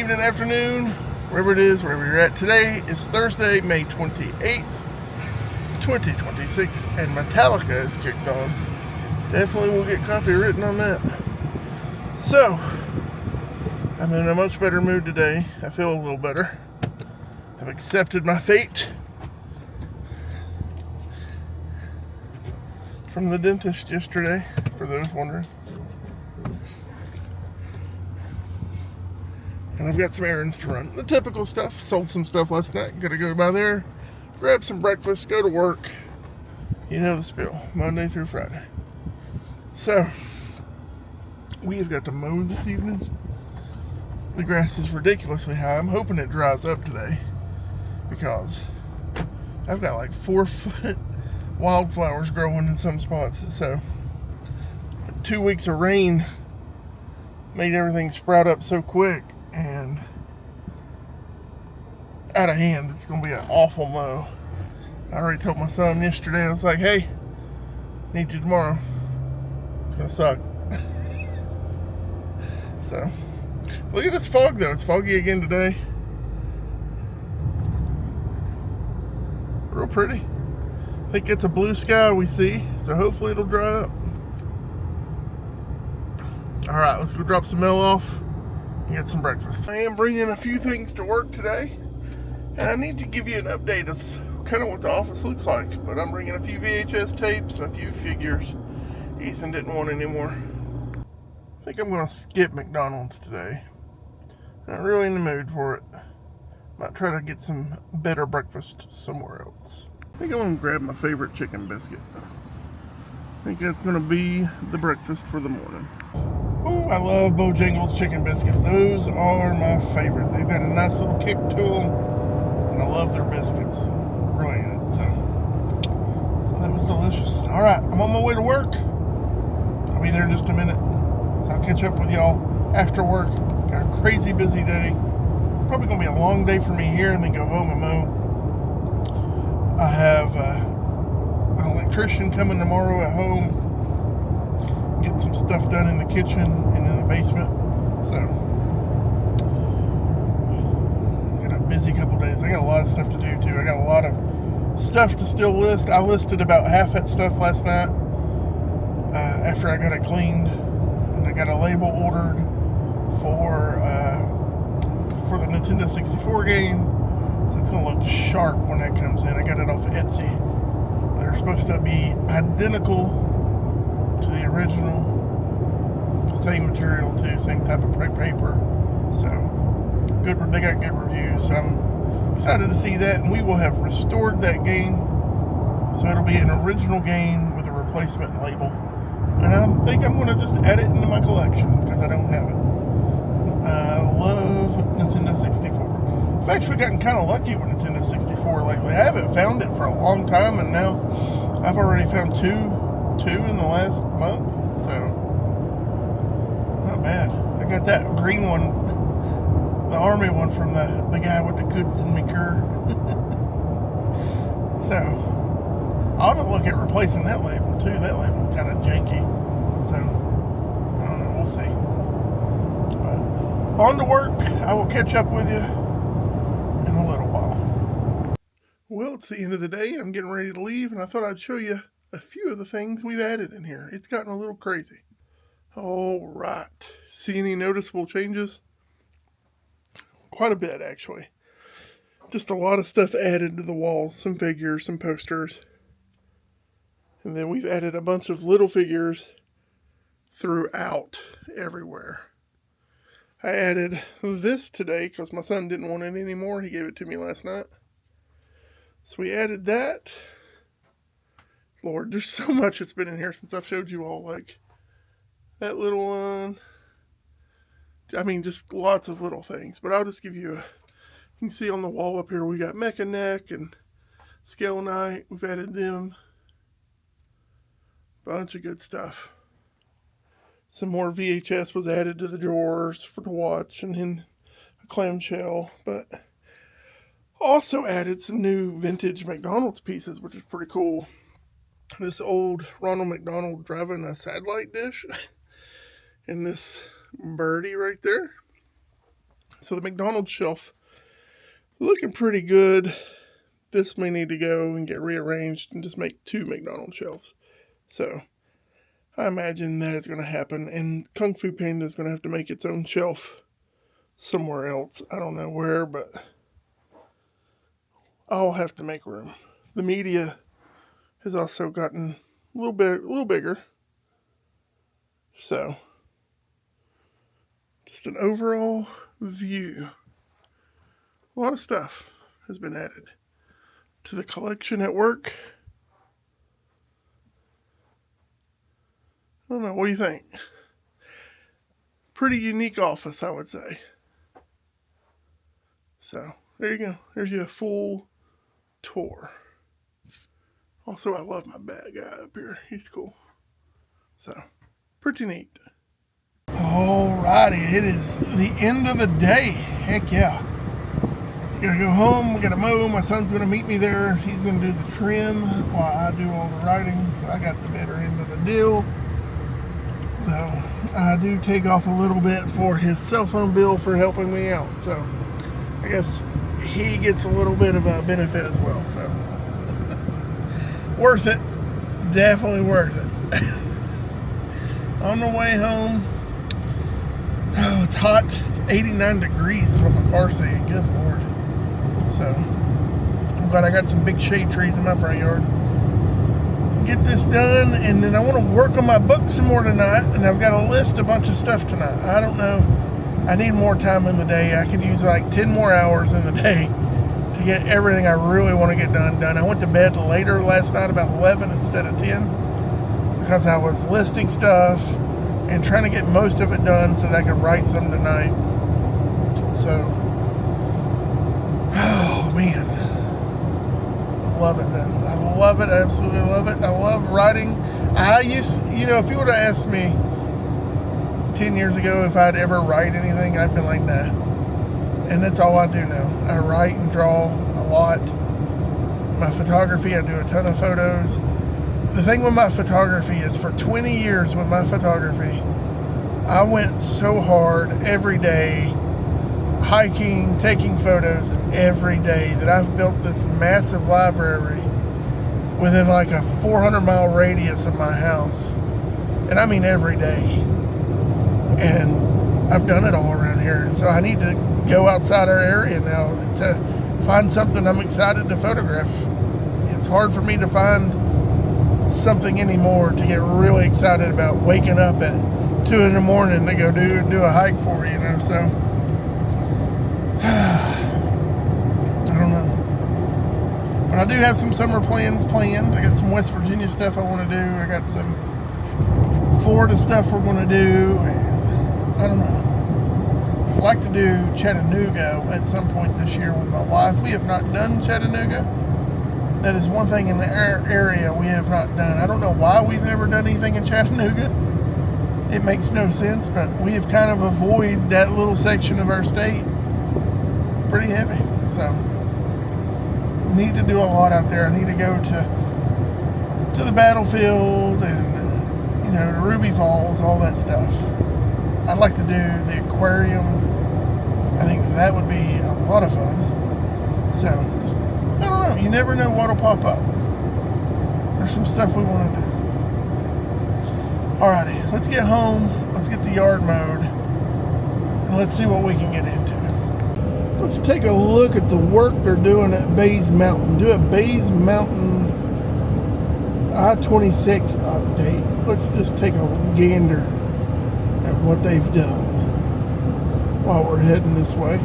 evening, afternoon, wherever it is, wherever you're at. Today is Thursday, May 28th, 2026, and Metallica is kicked on. Definitely will get copywritten on that. So, I'm in a much better mood today. I feel a little better. I've accepted my fate from the dentist yesterday, for those wondering. And I've got some errands to run. The typical stuff. Sold some stuff last night. Gotta go by there, grab some breakfast, go to work. You know the spiel. Monday through Friday. So, we have got to mow this evening. The grass is ridiculously high. I'm hoping it dries up today, because I've got like 4-foot wildflowers growing in some spots. So 2 weeks of rain made everything sprout up so quick and out of hand. It's gonna be an awful mow. I already told my son yesterday, I was like, hey, need you tomorrow. It's gonna suck. So look at this fog though. It's foggy again today. Real pretty. I think it's a blue sky we see, so hopefully it'll dry up. Alright, let's go drop some mail off and get some breakfast. I am bringing a few things to work today, and I need to give you an update. It's kind of what the office looks like, but I'm bringing a few VHS tapes and a few figures Ethan didn't want anymore. I think I'm going to skip McDonald's today. Not really in the mood for it. Might try to get some better breakfast somewhere else. I think I'm going to grab my favorite chicken biscuit. I think that's going to be the breakfast for the morning. Oh, I love Bojangles chicken biscuits. Those are my favorite. They've got a nice little kick to them, and I love their biscuits. Really good. So, that was delicious. All right, I'm on my way to work. I'll be there in just a minute. So I'll catch up with y'all after work. Got a crazy busy day. Probably going to be a long day for me here, and then go home and mow. I have an electrician coming tomorrow at home, getting some stuff done in the kitchen and in the basement. So, got a busy couple days. I got a lot of stuff to do too. I got a lot of stuff to still list. I listed about half that stuff last night after I got it cleaned, and I got a label ordered for the Nintendo 64 game. So it's gonna look sharp when that comes in. I got it off of Etsy. They're supposed to be identical to the original. Same material too, same type of paper. So good. They got good reviews. So I'm excited to see that, and we will have restored that game. So it'll be an original game with a replacement label. And I think I'm gonna just add it into my collection because I don't have it. I love Nintendo 64. I've actually gotten kind of lucky with Nintendo 64 lately. I haven't found it for a long time, and now I've already found two in the last month. So, not bad. I got that green one, the army one, from the guy with the goods in me cur. So, I ought to look at replacing that label too. That label kind of janky. So, I don't know. We'll see. But on to work. I will catch up with you in a little while. Well, it's the end of the day. I'm getting ready to leave, and I thought I'd show you a few of the things we've added in here. It's gotten a little crazy. All right. See any noticeable changes? Quite a bit, actually. Just a lot of stuff added to the walls. Some figures, some posters. And then we've added a bunch of little figures throughout everywhere. I added this today because my son didn't want it anymore. He gave it to me last night. So we added that. Lord, there's so much that's been in here since I've showed you all. Like that little one. I mean, just lots of little things. But I'll just give you you can see on the wall up here, we got Mecha Neck and Scale Knight. We've added them. Bunch of good stuff. Some more VHS was added to the drawers for to watch, and then a clamshell. But also added some new vintage McDonald's pieces, which is pretty cool. This old Ronald McDonald driving a satellite dish. And this birdie right there. So the McDonald's shelf looking pretty good. This may need to go and get rearranged and just make 2 McDonald's shelves. So I imagine that is going to happen, and Kung Fu Panda is going to have to make its own shelf somewhere else. I don't know where, but I'll have to make room. The media has also gotten a little bigger. So just an overall view. A lot of stuff has been added to the collection at work. I don't know, what do you think? Pretty unique office, I would say. So, there you go. There's your full tour. Also, I love my bad guy up here. He's cool. So, pretty neat. Alrighty, it is the end of the day. Heck yeah. Gotta go home, gotta mow. My son's gonna meet me there. He's gonna do the trim while I do all the writing. So I got the better end of the deal. Though I do take off a little bit for his cell phone bill for helping me out. So I guess he gets a little bit of a benefit as well. So worth it. Definitely worth it. On the way home, oh, it's hot. It's 89 degrees is what my car's saying. Good Lord. So I'm glad I got some big shade trees in my front yard. Get this done, and then I want to work on my book some more tonight, and I've got to list a bunch of stuff tonight. I don't know. I need more time in the day. I could use like 10 more hours in the day to get everything I really want to get done. I went to bed later last night, about 11 instead of 10, because I was listing stuff and trying to get most of it done so that I could write some tonight. So, oh man, I love it though. I love it. I absolutely love it. I love writing. If you would have asked me 10 years ago if I'd ever write anything, I'd been like, nah. And that's all I do now. I write and draw a lot. My photography, I do a ton of photos. The thing with my photography is for 20 years with my photography, I went so hard every day, hiking, taking photos every day, that I've built this massive library within like a 400-mile radius of my house. And I mean every day. And I've done it all around here. So I need to go outside our area now to find something I'm excited to photograph. It's hard for me to find something anymore to get really excited about, waking up at 2 in the morning to go do a hike for, so I don't know, but I do have some summer plans planned. I got some West Virginia stuff I want to do. I got some Florida stuff we're going to do, and I don't know. I'd like to do Chattanooga at some point this year with my wife. We have not done Chattanooga. That is one thing in the area we have not done. I don't know why we've never done anything in Chattanooga. It makes no sense, but we have kind of avoided that little section of our state pretty heavy. So, need to do a lot out there. I need to go to the battlefield and, to Ruby Falls, all that stuff. I'd like to do the aquarium. I think that would be a lot of fun. So, just, I don't know. You never know what'll pop up. There's some stuff we want to do. Alrighty, let's get home. Let's get the yard mowed. And let's see what we can get into. Let's take a look at the work they're doing at Bays Mountain. Do a Bays Mountain I-26 update. Let's just take a gander at what they've done while we're heading this way.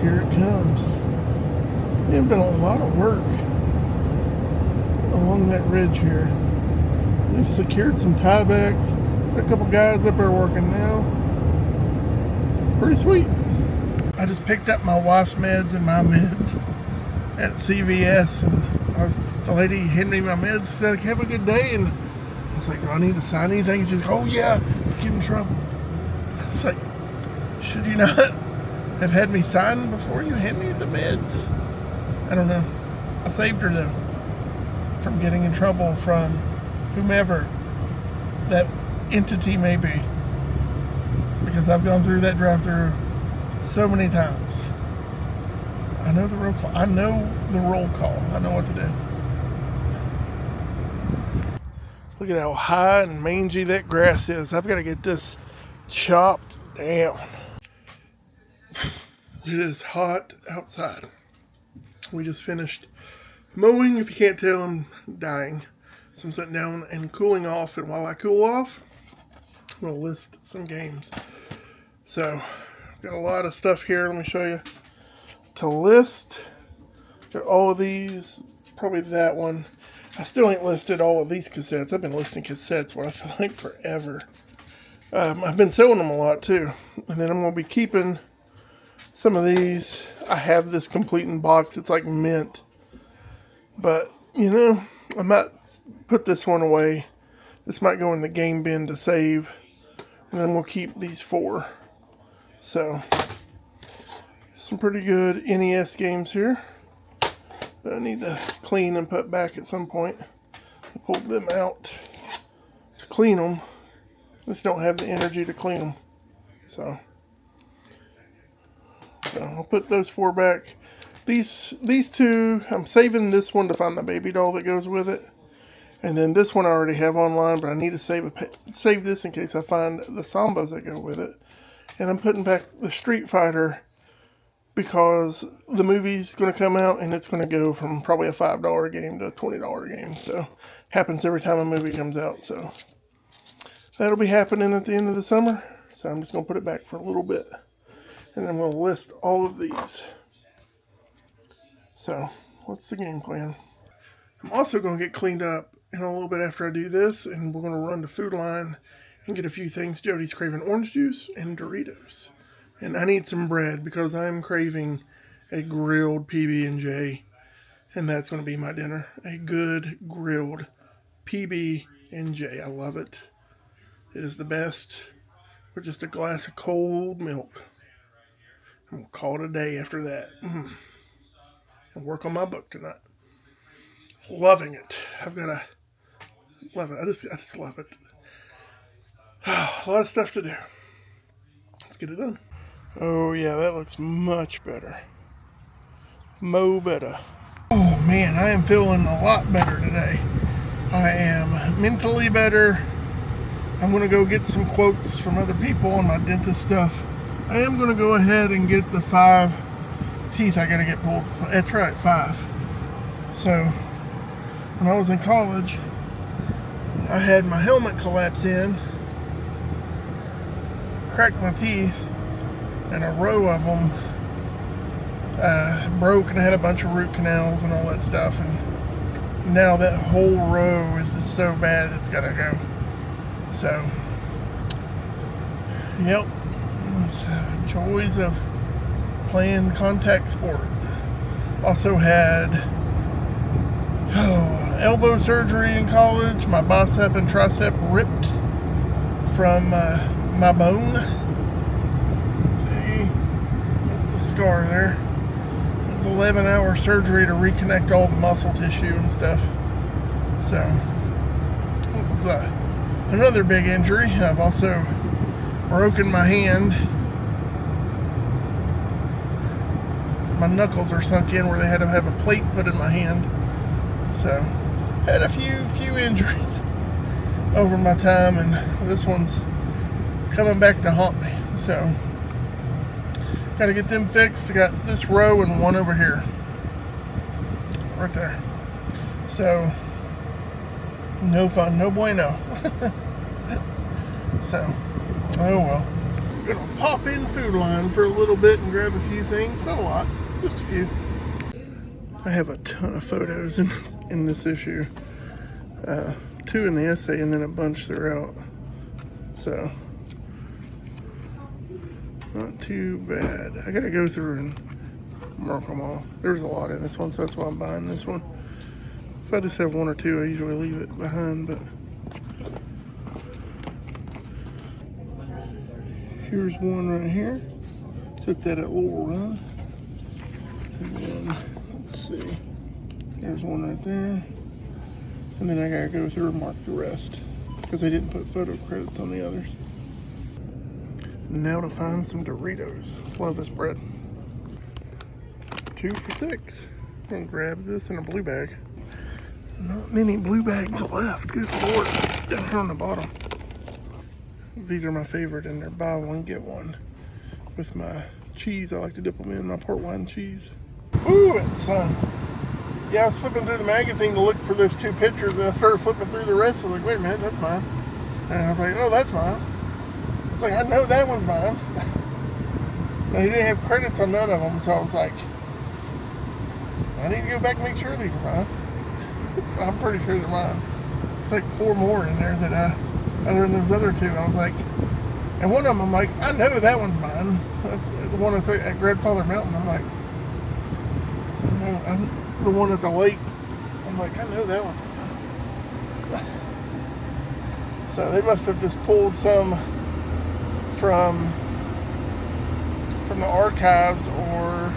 Here it comes. They've done a lot of work along that ridge here. They've secured some tiebacks. Got a couple guys up there working now. Pretty sweet. I just picked up my wife's meds and my meds at CVS, and the lady handed me my meds, said, have a good day, and I was like, do I need to sign anything? She's like, oh yeah, you get in trouble. I was like, should you not have had me sign before you hand me the meds? I don't know. I saved her though from getting in trouble from whomever that entity may be. because I've gone through that drive-through so many times. I know the roll call. I know the roll call. I know what to do. Look at how high and mangy that grass is. I've got to get this chopped down. It is hot outside. We just finished mowing. If you can't tell, I'm dying. So I'm sitting down and cooling off. And while I cool off, I'm going to list some games. So, I've got a lot of stuff here. Let me show you. To list. Got all of these. Probably that one. I still ain't listed all of these cassettes. I've been listing cassettes, what I feel like, forever. I've been selling them a lot, too. And then I'm going to be keeping some of these. I have this complete in box. It's like mint. But, you know, I might put this one away. This might go in the game bin to save. And then we'll keep these 4. So, some pretty good NES games here that I need to clean and put back at some point. I pulled them out to clean them. I just don't have the energy to clean them. So I'll put those 4 back. These 2, I'm saving this one to find the baby doll that goes with it. And then this one I already have online, but I need to save this in case I find the Sambas that go with it. And I'm putting back the Street Fighter because the movie's going to come out and it's going to go from probably a $5 game to a $20 game. So, happens every time a movie comes out. So, that'll be happening at the end of the summer. So, I'm just going to put it back for a little bit. And then we'll list all of these. So, what's the game plan? I'm also going to get cleaned up in a little bit after I do this. And we're going to run to Food Line and get a few things. Jody's craving orange juice and Doritos. And I need some bread because I'm craving a grilled PB&J. And that's going to be my dinner. A good grilled PB&J. I love it. It is the best. With just a glass of cold milk. I'm going to call it a day after that. And work on my book tonight. Loving it. Love it. I just love it. A lot of stuff to do. Let's get it done. Oh yeah, that looks much better. Mo better. Oh man, I am feeling a lot better today. I am mentally better. I'm going to go get some quotes from other people on my dentist stuff. I am going to go ahead and get the 5 teeth I got to get pulled. That's right, 5. So, when I was in college, I had my helmet collapse in, cracked my teeth, and a row of them broke, and I had a bunch of root canals and all that stuff, and now that whole row is just so bad it's gotta go. So, yep, it's joys of playing contact sport. Also had elbow surgery in college. My bicep and tricep ripped from my bone. Scar there. It was 11-hour surgery to reconnect all the muscle tissue and stuff. So it was another big injury. I've also broken my hand. My knuckles are sunk in where they had to have a plate put in my hand. So had a few injuries over my time, and this one's coming back to haunt me. So got to get them fixed. I got this row and one over here. Right there. So, no fun, no bueno. So, oh well. I'm going to pop in Food Line for a little bit and grab a few things. Not a lot, just a few. I have a ton of photos in this issue. 2 in the essay and then a bunch throughout. So, not too bad. I gotta go through and mark them all. There's a lot in this one, so that's why I'm buying this one. If I just have 1 or 2, I usually leave it behind, but here's one right here. Took that at Laurel Run. And then, let's see. There's one right there. And then I gotta go through and mark the rest because they didn't put photo credits on the others. Now to find some Doritos. Love this bread. 2 for $6. I'm gonna grab this in a blue bag. Not many blue bags left. Good Lord. Down here on the bottom. These are my favorite, and they're buy one, get one. With my cheese, I like to dip them in my port wine cheese. Ooh, it's sun. Yeah, I was flipping through the magazine to look for those 2 pictures, and I started flipping through the rest. I was like, wait a minute, that's mine. And I was like, oh, that's mine. I was like, I know that one's mine. Now, he didn't have credits on none of them, so I was like, I need to go back and make sure these are mine. I'm pretty sure they're mine. It's like 4 more in there that other than those other 2. I was like, and one of them, I'm like, I know that one's mine. That's the one I took at Grandfather Mountain. I'm like, I'm the one at the lake. I'm like, I know that one's mine. So they must have just pulled some from the archives or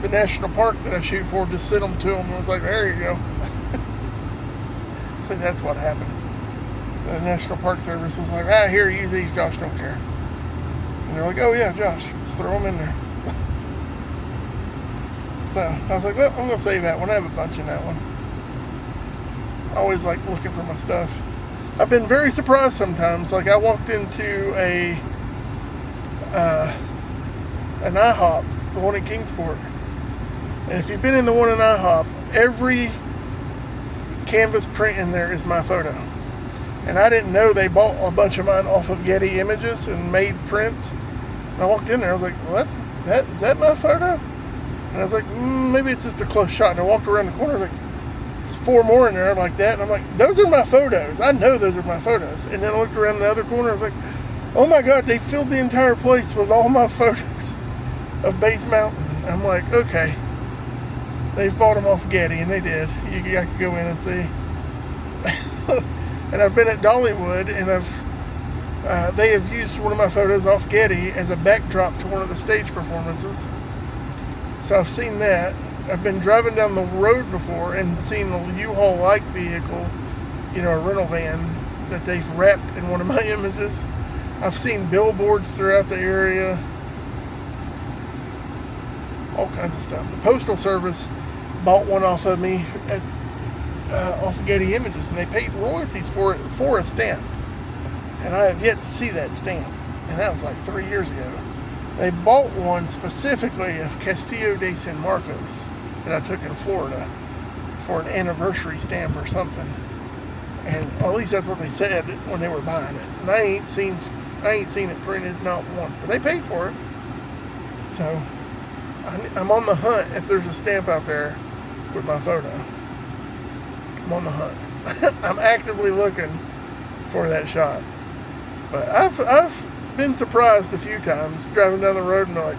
the national park that I shoot for, just sent them to them, and I was like, there you go. So that's what happened. The National Park Service was like, here, use these, Josh, don't care. And they're like, oh yeah, Josh, let's throw them in there. So I was like, well, I'm going to save that one. I have a bunch in that one. I always like looking for my stuff. I've been very surprised sometimes. Like I walked into an IHOP, the one in Kingsport. And if you've been in the one in IHOP, every canvas print in there is my photo. And I didn't know they bought a bunch of mine off of Getty Images and made prints. And I walked in there, I was like, well, is that my photo? And I was like, maybe it's just a close shot. And I walked around the corner, I was like, there's 4 more in there like that. And I'm like, those are my photos. I know those are my photos. And then I looked around the other corner, I was like, oh my God, they filled the entire place with all my photos of Bates Mountain. I'm like, okay. They've bought them off Getty, and they did. I could go in and see. And I've been at Dollywood, and they have used one of my photos off Getty as a backdrop to one of the stage performances. So I've seen that. I've been driving down the road before and seen a U-Haul-like vehicle, a rental van that they've wrapped in one of my images. I've seen billboards throughout the area. All kinds of stuff. The Postal Service bought one off of me off Getty Images, and they paid royalties for it for a stamp. And I have yet to see that stamp. And that was like 3 years ago. They bought one specifically of Castillo de San Marcos that I took in Florida for an anniversary stamp or something. And at least that's what they said when they were buying it. And I ain't seen it printed not once, but they paid for it. So I'm on the hunt if there's a stamp out there with my photo. I'm on the hunt. I'm actively looking for that shot. But I've been surprised a few times driving down the road and I'm like,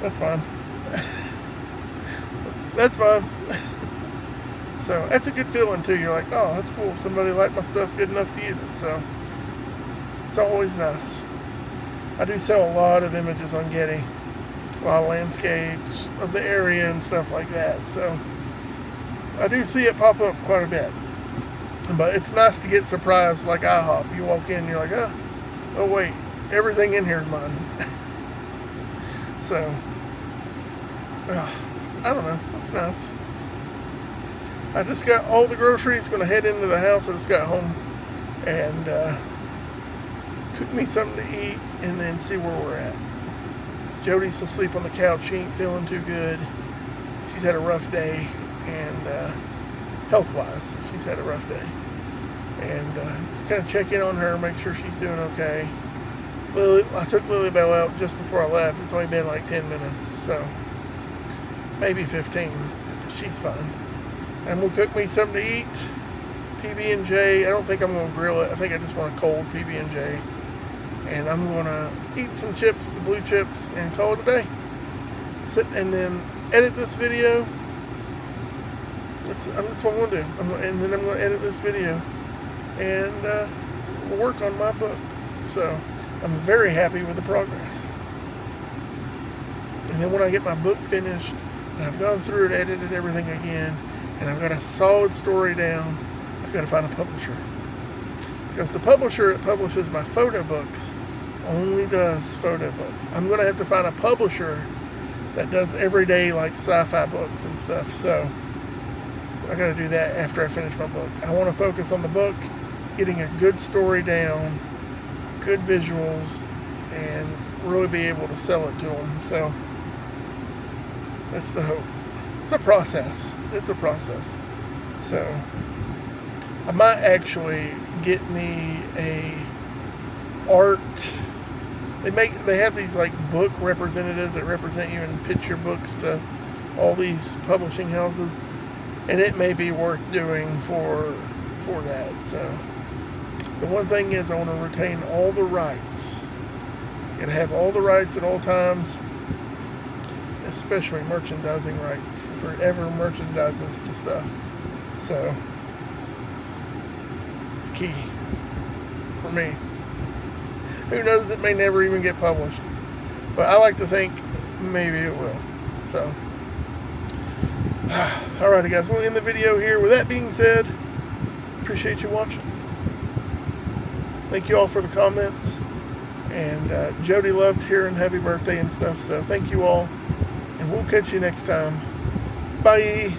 that's mine. That's mine. So that's a good feeling too. You're like, oh, that's cool. Somebody liked my stuff good enough to use it. So it's always nice. I do sell a lot of images on Getty. A lot of landscapes of the area and stuff like that. So I do see it pop up quite a bit. But it's nice to get surprised like IHOP. You walk in and you're like, oh wait, everything in here is mine. So, I don't know. It's nice. I just got all the groceries. Going to head into the house. I just got home and cook me something to eat and then see where we're at. Jody's asleep on the couch. She ain't feeling too good. She's had a rough day, and health-wise, she's had a rough day. And just kind of check in on her, make sure she's doing okay. I took Lily Bell out just before I left. It's only been like 10 minutes, so maybe 15. She's fine. And we'll cook me something to eat. PB&J. I don't think I'm going to grill it. I think I just want a cold PB&J. And I'm going to eat some chips, the blue chips, and call it a day. Sit and then edit this video. That's what I'm going to do. And then I'm going to edit this video. And we'll work on my book. So I'm very happy with the progress. And then when I get my book finished, and I've gone through and edited everything again, and I've got a solid story down, I've got to find a publisher. Because the publisher that publishes my photo books only does photo books. I'm going to have to find a publisher that does everyday like sci-fi books and stuff. So I got to do that after I finish my book. I want to focus on the book, getting a good story down, good visuals, and really be able to sell it to them. So that's the hope. It's a process. It's a process. So I might actually get me a art. They have these like book representatives that represent you and pitch your books to all these publishing houses, and it may be worth doing for that. So the one thing is I want to retain all the rights. Gotta have all the rights at all times, especially merchandising rights, if it ever merchandises to stuff. So it's key for me. Who knows, it may never even get published, but I like to think maybe it will. So alrighty guys, we'll end the video here. With that being said, appreciate you watching. Thank you all for the comments, and Jody loved hearing happy birthday and stuff, so thank you all, and we'll catch you next time. Bye.